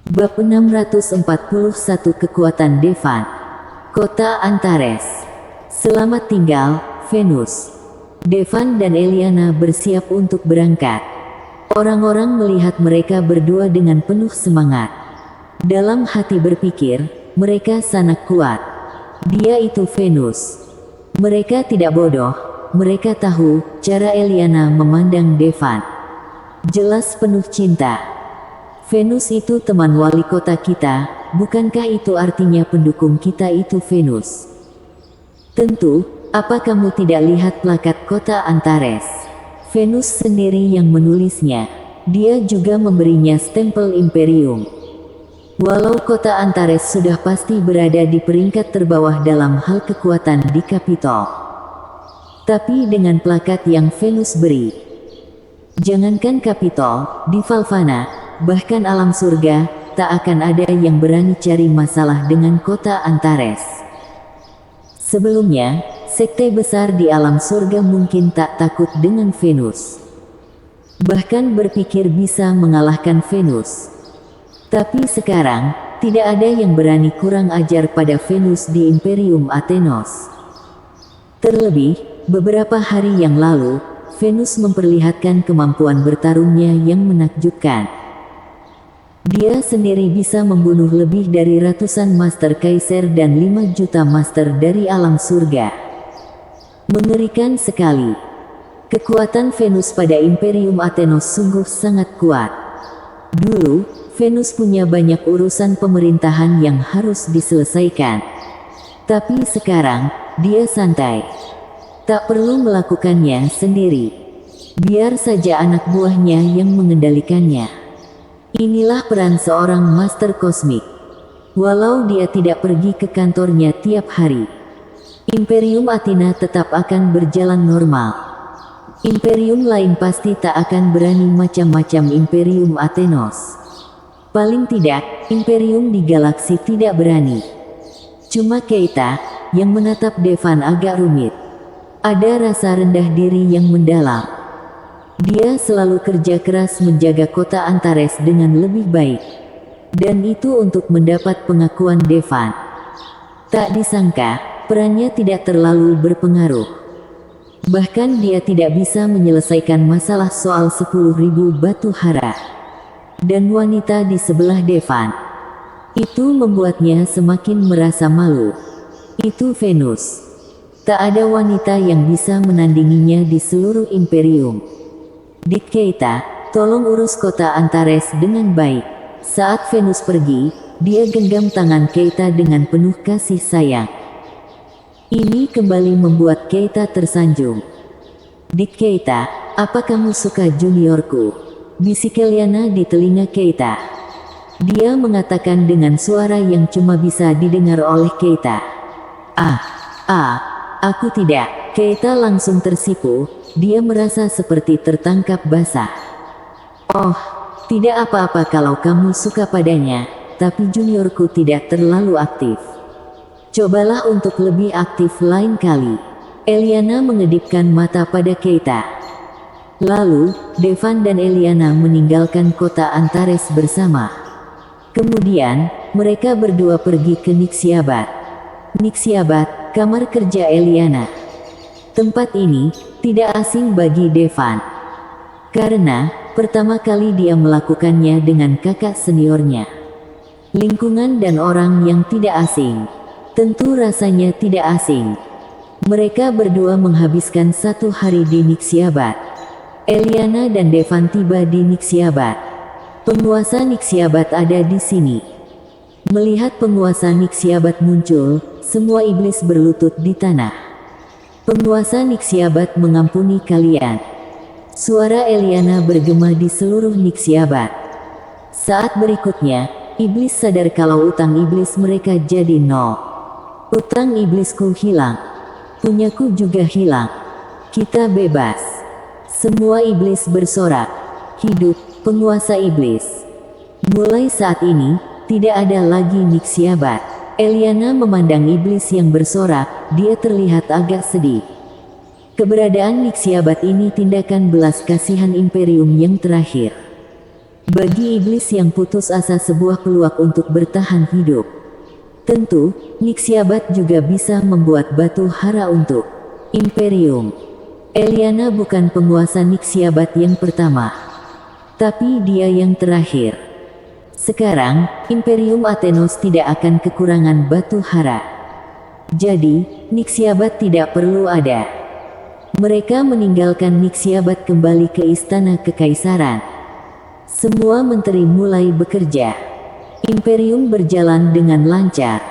Bab 641 Kekuatan Devan. Kota Antares. Selamat tinggal, Venus. Devan dan Eliana bersiap untuk berangkat. Orang-orang melihat mereka berdua dengan penuh semangat. Dalam hati berpikir, mereka sangat kuat. Dia itu Venus. Mereka tidak bodoh, mereka tahu cara Eliana memandang Devan. Jelas penuh cinta. Venus itu teman wali kota kita, bukankah itu artinya pendukung kita itu Venus? Tentu, apa kamu tidak lihat plakat kota Antares? Venus sendiri yang menulisnya. Dia juga memberinya stempel Imperium. Walau kota Antares sudah pasti berada di peringkat terbawah dalam hal kekuatan di Kapitol. Tapi dengan plakat yang Venus beri, jangankan Kapitol, di Valvana, bahkan alam surga, tak akan ada yang berani cari masalah dengan kota Antares. Sebelumnya, sekte besar di alam surga mungkin tak takut dengan Venus. Bahkan berpikir bisa mengalahkan Venus. Tapi sekarang, tidak ada yang berani kurang ajar pada Venus di Imperium Athenos. Terlebih, beberapa hari yang lalu, Venus memperlihatkan kemampuan bertarungnya yang menakjubkan. Dia sendiri bisa membunuh lebih dari ratusan Master Kaiser dan 5 juta Master dari alam surga. Mengerikan sekali. Kekuatan Venus pada Imperium Athenos sungguh sangat kuat. Dulu, Venus punya banyak urusan pemerintahan yang harus diselesaikan. Tapi sekarang, dia santai. Tak perlu melakukannya sendiri. Biar saja anak buahnya yang mengendalikannya. Inilah peran seorang Master Kosmik. Walau dia tidak pergi ke kantornya tiap hari, Imperium Athena tetap akan berjalan normal. Imperium lain pasti tak akan berani macam-macam Imperium Athenos. Paling tidak, Imperium di galaksi tidak berani. Cuma Keita, yang menatap Devan agak rumit. Ada rasa rendah diri yang mendalam. Dia selalu kerja keras menjaga kota Antares dengan lebih baik. Dan itu untuk mendapat pengakuan Devan. Tak disangka, perannya tidak terlalu berpengaruh. Bahkan dia tidak bisa menyelesaikan masalah soal 10.000 batu hara. Dan wanita di sebelah Devan. Itu membuatnya semakin merasa malu. Itu Venus. Tak ada wanita yang bisa menandinginya di seluruh Imperium. Dik Keita, tolong urus kota Antares dengan baik. Saat Venus pergi, dia genggam tangan Keita dengan penuh kasih sayang. Ini kembali membuat Keita tersanjung. Dik Keita, apa kamu suka juniorku? Bisik Eliana di telinga Keita. Dia mengatakan dengan suara yang cuma bisa didengar oleh Keita. Aku tidak. Keita langsung tersipu. Dia merasa seperti tertangkap basah. Oh, tidak apa-apa kalau kamu suka padanya, tapi juniorku tidak terlalu aktif. Cobalah untuk lebih aktif lain kali. Eliana mengedipkan mata pada Keita. Lalu, Devan dan Eliana meninggalkan kota Antares bersama. Kemudian, mereka berdua pergi ke Nixiabat. Nixiabat, kamar kerja Eliana. Tempat ini tidak asing bagi Devan. Karena pertama kali dia melakukannya dengan kakak seniornya. Lingkungan dan orang yang tidak asing. Tentu rasanya tidak asing. Mereka berdua menghabiskan 1 hari di Nixiabat. Eliana dan Devan tiba di Nixiabat. Penguasa Nixiabat ada di sini. Melihat penguasa Nixiabat muncul, semua iblis berlutut di tanah. Penguasa Nixiabat mengampuni kalian. Suara Eliana bergema di seluruh Nixiabat. Saat berikutnya, iblis sadar kalau utang iblis mereka jadi 0. Utang iblisku hilang. Punyaku juga hilang. Kita bebas. Semua iblis bersorak. Hidup, penguasa iblis. Mulai saat ini, tidak ada lagi Nixiabat. Eliana memandang iblis yang bersorak, dia terlihat agak sedih. Keberadaan Nixiabat ini tindakan belas kasihan Imperium yang terakhir. Bagi iblis yang putus asa sebuah peluang untuk bertahan hidup. Tentu, Nixiabat juga bisa membuat batu hara untuk Imperium. Eliana bukan penguasa Nixiabat yang pertama, tapi dia yang terakhir. Sekarang, Imperium Athenos tidak akan kekurangan batu hara. Jadi, Nixiabat tidak perlu ada. Mereka meninggalkan Nixiabat kembali ke istana kekaisaran. Semua menteri mulai bekerja. Imperium berjalan dengan lancar.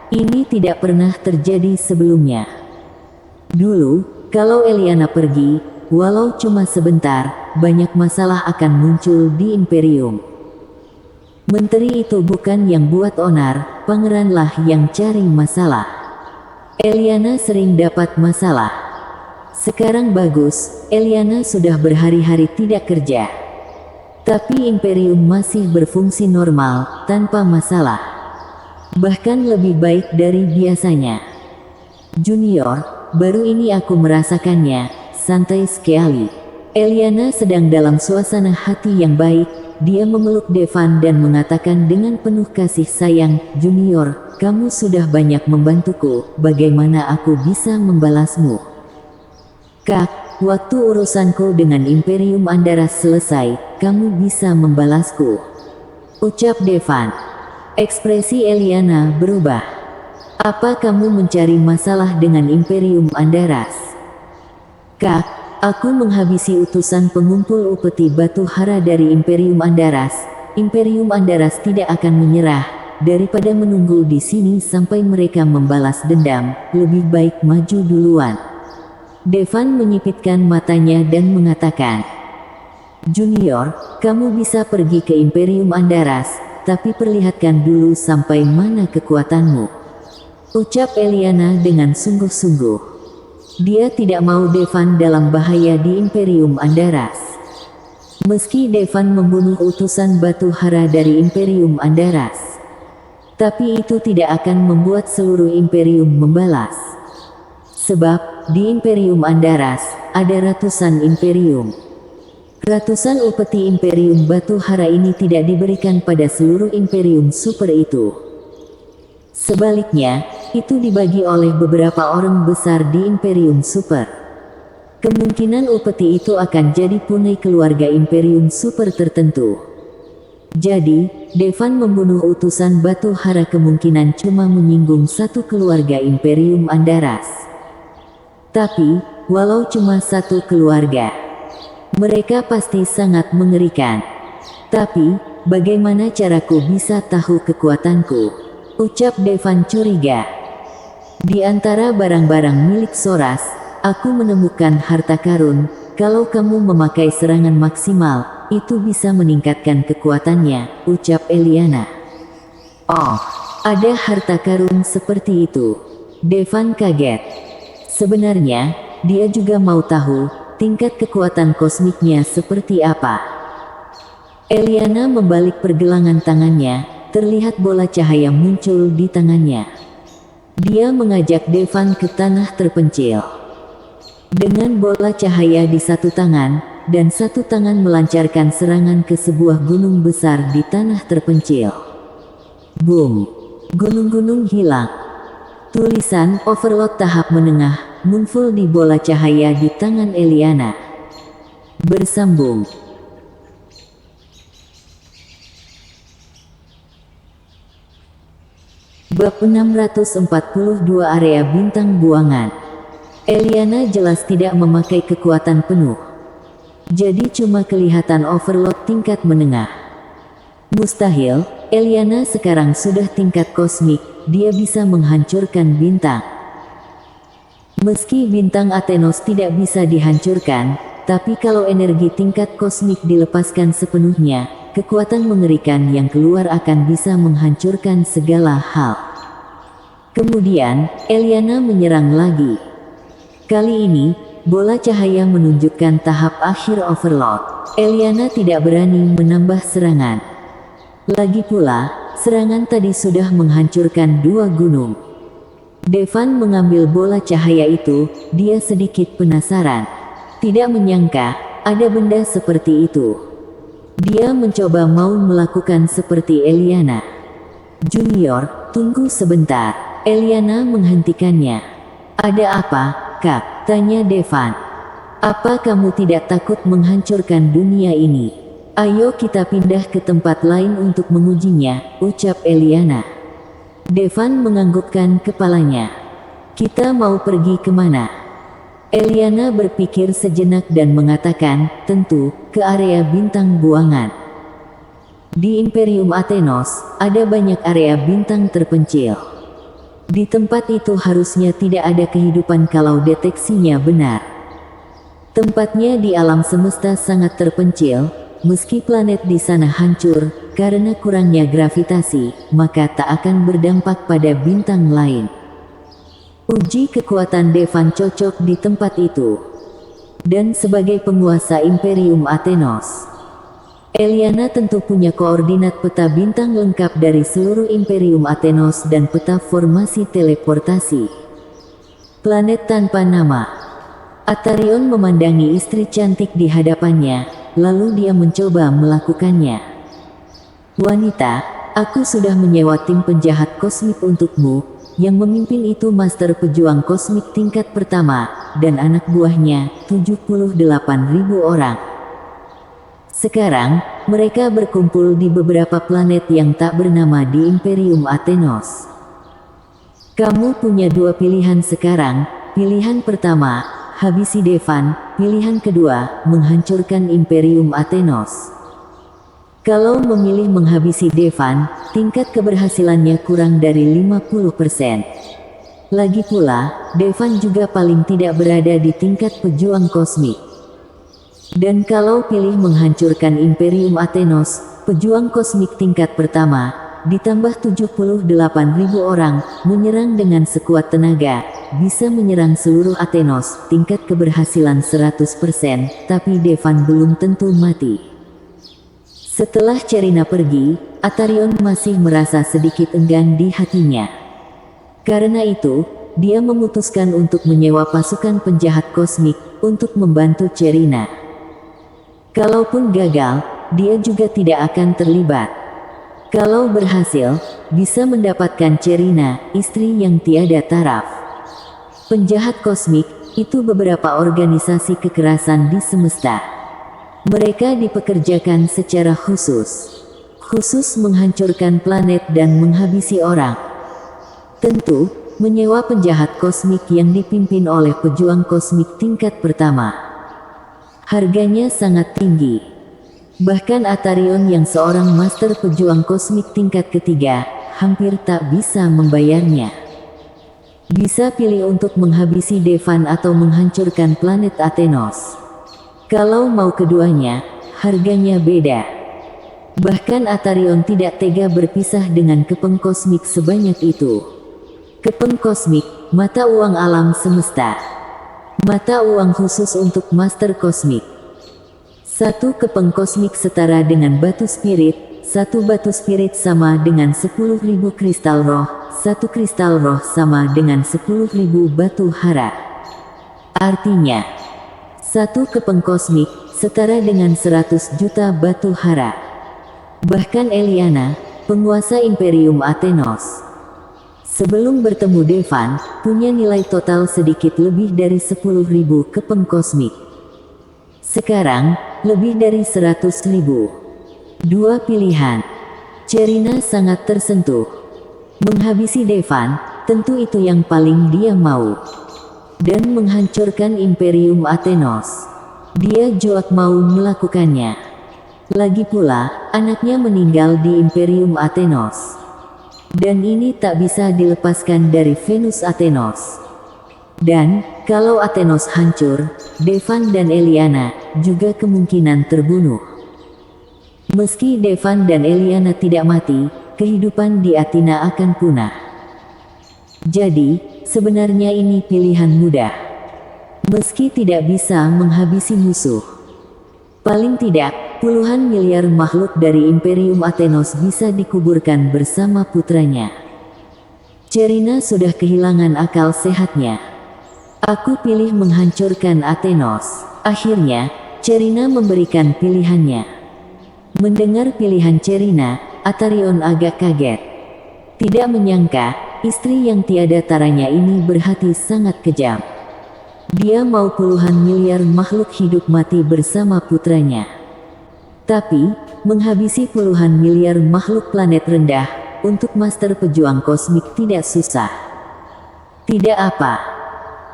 Ini tidak pernah terjadi sebelumnya. Dulu, kalau Eliana pergi, walau cuma sebentar, banyak masalah akan muncul di Imperium. Menteri itu bukan yang buat onar, pangeranlah yang cari masalah. Eliana sering dapat masalah. Sekarang bagus, Eliana sudah berhari-hari tidak kerja. Tapi Imperium masih berfungsi normal, tanpa masalah. Bahkan lebih baik dari biasanya. Junior, baru ini aku merasakannya, santai sekali. Eliana sedang dalam suasana hati yang baik, dia memeluk Devan dan mengatakan dengan penuh kasih sayang, Junior, kamu sudah banyak membantuku, bagaimana aku bisa membalasmu? Kak, waktu urusanku dengan Imperium Andaras selesai, kamu bisa membalasku, ucap Devan. Ekspresi Eliana berubah. Apa kamu mencari masalah dengan Imperium Andaras? Kak, aku menghabisi utusan pengumpul upeti batu hara dari Imperium Andaras. Imperium Andaras tidak akan menyerah. Daripada menunggu di sini sampai mereka membalas dendam, lebih baik maju duluan. Devan menyipitkan matanya dan mengatakan, Junior, kamu bisa pergi ke Imperium Andaras, tapi perlihatkan dulu sampai mana kekuatanmu, ucap Eliana dengan sungguh-sungguh. Dia tidak mau Devan dalam bahaya di Imperium Andaras. Meski Devan membunuh utusan batu hara dari Imperium Andaras, tapi itu tidak akan membuat seluruh Imperium membalas. Sebab, di Imperium Andaras, ada ratusan Imperium. Ratusan upeti Imperium batu hara ini tidak diberikan pada seluruh Imperium super itu. Sebaliknya, itu dibagi oleh beberapa orang besar di Imperium super. Kemungkinan upeti itu akan jadi punai keluarga Imperium super tertentu. Jadi, Devan membunuh utusan batu hara kemungkinan cuma menyinggung satu keluarga Imperium Andaras. Tapi, walau cuma satu keluarga, mereka pasti sangat mengerikan. Tapi, bagaimana caraku bisa tahu kekuatanku? Ucap Devan curiga. Di antara barang-barang milik Soras, aku menemukan harta karun. Kalau kamu memakai serangan maksimal, itu bisa meningkatkan kekuatannya, ucap Eliana. Oh, ada harta karun seperti itu. Devan kaget. Sebenarnya, dia juga mau tahu, tingkat kekuatan kosmiknya seperti apa. Eliana membalik pergelangan tangannya, terlihat bola cahaya muncul di tangannya. Dia mengajak Devan ke tanah terpencil. Dengan bola cahaya di satu tangan, dan satu tangan melancarkan serangan ke sebuah gunung besar di tanah terpencil. Boom! Gunung-gunung hilang. Tulisan Overlord tahap menengah muncul di bola cahaya di tangan Eliana. Bersambung. Bab 642 Area Bintang Buangan. Eliana jelas tidak memakai kekuatan penuh. Jadi cuma kelihatan Overlord tingkat menengah. Mustahil, Eliana sekarang sudah tingkat kosmik, dia bisa menghancurkan bintang. Meski bintang Athenos tidak bisa dihancurkan, tapi kalau energi tingkat kosmik dilepaskan sepenuhnya, kekuatan mengerikan yang keluar akan bisa menghancurkan segala hal. Kemudian, Eliana menyerang lagi. Kali ini, bola cahaya menunjukkan tahap akhir Overlord. Eliana tidak berani menambah serangan. Lagi pula, serangan tadi sudah menghancurkan dua gunung. Devan mengambil bola cahaya itu, dia sedikit penasaran. Tidak menyangka, ada benda seperti itu. Dia mencoba mau melakukan seperti Eliana. Junior, tunggu sebentar. Eliana menghentikannya. Ada apa, Kak? Tanya Devan. Apa kamu tidak takut menghancurkan dunia ini? Ayo kita pindah ke tempat lain untuk mengujinya, ucap Eliana. Devan menganggukkan kepalanya. Kita mau pergi kemana? Eliana berpikir sejenak dan mengatakan, tentu, ke area bintang buangan. Di Imperium Athenos, ada banyak area bintang terpencil. Di tempat itu harusnya tidak ada kehidupan kalau deteksinya benar. Tempatnya di alam semesta sangat terpencil, meski planet di sana hancur, karena kurangnya gravitasi, maka tak akan berdampak pada bintang lain. Uji kekuatan Devan cocok di tempat itu. Dan sebagai penguasa Imperium Athenos, Eliana tentu punya koordinat peta bintang lengkap dari seluruh Imperium Athenos dan peta formasi teleportasi. Planet tanpa nama. Atarion memandangi istri cantik di hadapannya, lalu dia mencoba melakukannya. Wanita, aku sudah menyewa tim penjahat kosmik untukmu, yang memimpin itu Master Pejuang Kosmik tingkat pertama, dan anak buahnya, 78.000 orang. Sekarang, mereka berkumpul di beberapa planet yang tak bernama di Imperium Athenos. Kamu punya dua pilihan sekarang. Pilihan pertama, habisi Devan. Pilihan kedua, menghancurkan Imperium Athenos. Kalau memilih menghabisi Devan, tingkat keberhasilannya kurang dari 50%. Lagi pula, Devan juga paling tidak berada di tingkat pejuang kosmik. Dan kalau pilih menghancurkan Imperium Athenos, pejuang kosmik tingkat pertama, ditambah 78.000 orang, menyerang dengan sekuat tenaga, bisa menyerang seluruh Athenos, tingkat keberhasilan 100%, tapi Devan belum tentu mati. Setelah Cerina pergi, Atarion masih merasa sedikit enggan di hatinya. Karena itu, dia memutuskan untuk menyewa pasukan penjahat kosmik, untuk membantu Cerina. Kalaupun gagal, dia juga tidak akan terlibat. Kalau berhasil, bisa mendapatkan Cerina, istri yang tiada taraf. Penjahat kosmik, itu beberapa organisasi kekerasan di semesta. Mereka dipekerjakan secara khusus menghancurkan planet dan menghabisi orang. Tentu, menyewa penjahat kosmik yang dipimpin oleh pejuang kosmik tingkat pertama. Harganya sangat tinggi. Bahkan Atarion yang seorang master pejuang kosmik tingkat ketiga, hampir tak bisa membayarnya. Bisa pilih untuk menghabisi Devan atau menghancurkan planet Athenos. Kalau mau keduanya, harganya beda. Bahkan Atarion tidak tega berpisah dengan kepeng kosmik sebanyak itu. Kepeng kosmik, mata uang alam semesta. Mata uang khusus untuk Master Kosmik. Satu kepeng kosmik setara dengan batu spirit. Satu batu spirit sama dengan 10.000 kristal roh. Satu kristal roh sama dengan 10.000 batu hara. Artinya, satu kepeng kosmik setara dengan 100 juta batu hara. Bahkan Eliana, penguasa Imperium Athenos, sebelum bertemu Devan, punya nilai total sedikit lebih dari 10.000 kepeng kosmik. Sekarang, lebih dari 100.000. Dua pilihan. Cerina sangat tersentuh. Menghabisi Devan, tentu itu yang paling dia mau. Dan menghancurkan Imperium Athenos. Dia juga mau melakukannya. Lagi pula, anaknya meninggal di Imperium Athenos. Dan ini tak bisa dilepaskan dari Venus Athenos. Dan, kalau Athenos hancur, Devan dan Eliana juga kemungkinan terbunuh. Meski Devan dan Eliana tidak mati, kehidupan di Athena akan punah. Jadi, sebenarnya ini pilihan mudah. Meski tidak bisa menghabisi musuh, paling tidak, puluhan miliar makhluk dari Imperium Athenos bisa dikuburkan bersama putranya. Cerina sudah kehilangan akal sehatnya. Aku pilih menghancurkan Athenos. Akhirnya, Cerina memberikan pilihannya. Mendengar pilihan Cerina, Atarion agak kaget. Tidak menyangka, istri yang tiada taranya ini berhati sangat kejam. Dia mau puluhan miliar makhluk hidup mati bersama putranya. Tapi, menghabisi puluhan miliar makhluk planet rendah, untuk master pejuang kosmik tidak susah. Tidak apa.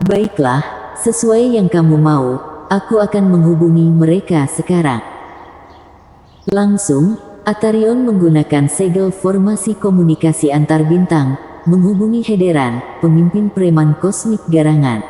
Baiklah, sesuai yang kamu mau, aku akan menghubungi mereka sekarang. Langsung, Atarion menggunakan segel formasi komunikasi antar bintang, menghubungi Hederan, pemimpin preman kosmik garangan.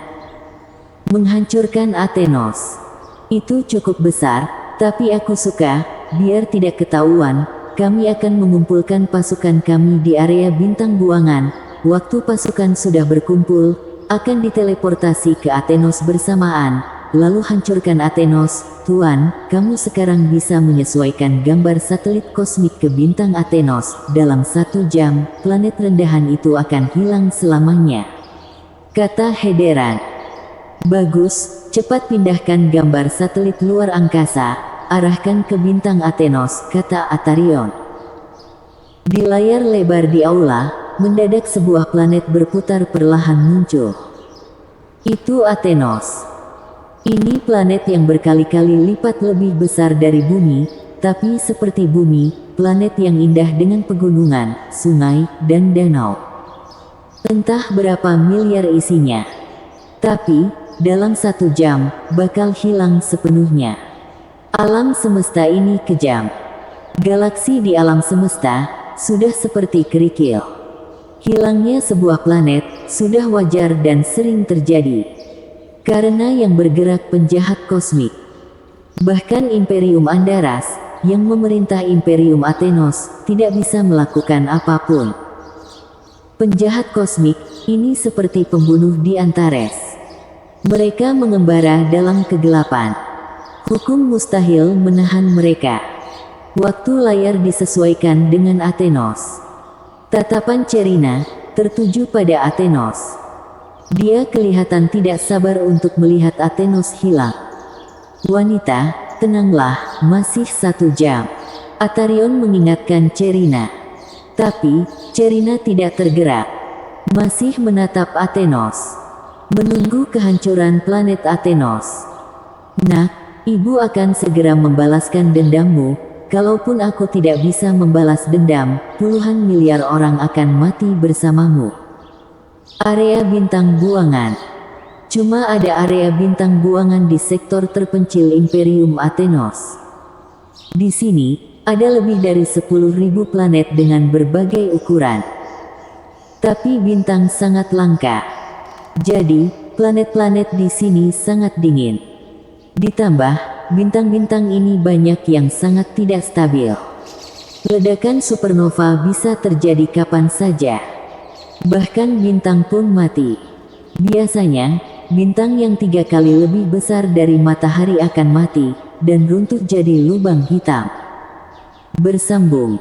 Menghancurkan Athenos. Itu cukup besar, tapi aku suka, biar tidak ketahuan, kami akan mengumpulkan pasukan kami di area bintang buangan. Waktu pasukan sudah berkumpul, akan diteleportasi ke Athenos bersamaan, lalu hancurkan Athenos. Tuan, kamu sekarang bisa menyesuaikan gambar satelit kosmik ke bintang Athenos. Dalam 1 jam, planet rendahan itu akan hilang selamanya, kata Hederan. Bagus, cepat pindahkan gambar satelit luar angkasa, arahkan ke bintang Athenos, kata Atarion. Di layar lebar di aula, mendadak sebuah planet berputar perlahan muncul. Itu Athenos. Ini planet yang berkali-kali lipat lebih besar dari bumi, tapi seperti bumi, planet yang indah dengan pegunungan, sungai, dan danau. Entah berapa miliar isinya. Tapi, dalam 1 jam, bakal hilang sepenuhnya. Alam semesta ini kejam. Galaksi di alam semesta, sudah seperti kerikil. Hilangnya sebuah planet, sudah wajar dan sering terjadi. Karena yang bergerak penjahat kosmik. Bahkan Imperium Andaras, yang memerintah Imperium Athenos, tidak bisa melakukan apapun. Penjahat kosmik, ini seperti pembunuh di Antares. Mereka mengembara dalam kegelapan. Hukum mustahil menahan mereka. Waktu layar disesuaikan dengan Athenos. Tatapan Cerina, tertuju pada Athenos. Dia kelihatan tidak sabar untuk melihat Athenos hilang. Wanita, tenanglah, masih 1 jam. Atarion mengingatkan Cerina. Tapi, Cerina tidak tergerak. Masih menatap Athenos. Menunggu kehancuran planet Athenos. Nak, ibu akan segera membalaskan dendammu. Kalaupun aku tidak bisa membalas dendam, puluhan miliar orang akan mati bersamamu. Area bintang buangan. Cuma ada area bintang buangan di sektor terpencil Imperium Athenos. Di sini, ada lebih dari 10.000 planet dengan berbagai ukuran. Tapi bintang sangat langka. Jadi, planet-planet di sini sangat dingin. Ditambah, bintang-bintang ini banyak yang sangat tidak stabil. Ledakan supernova bisa terjadi kapan saja. Bahkan bintang pun mati. Biasanya, bintang yang 3 kali lebih besar dari matahari akan mati, dan runtuh jadi lubang hitam. Bersambung.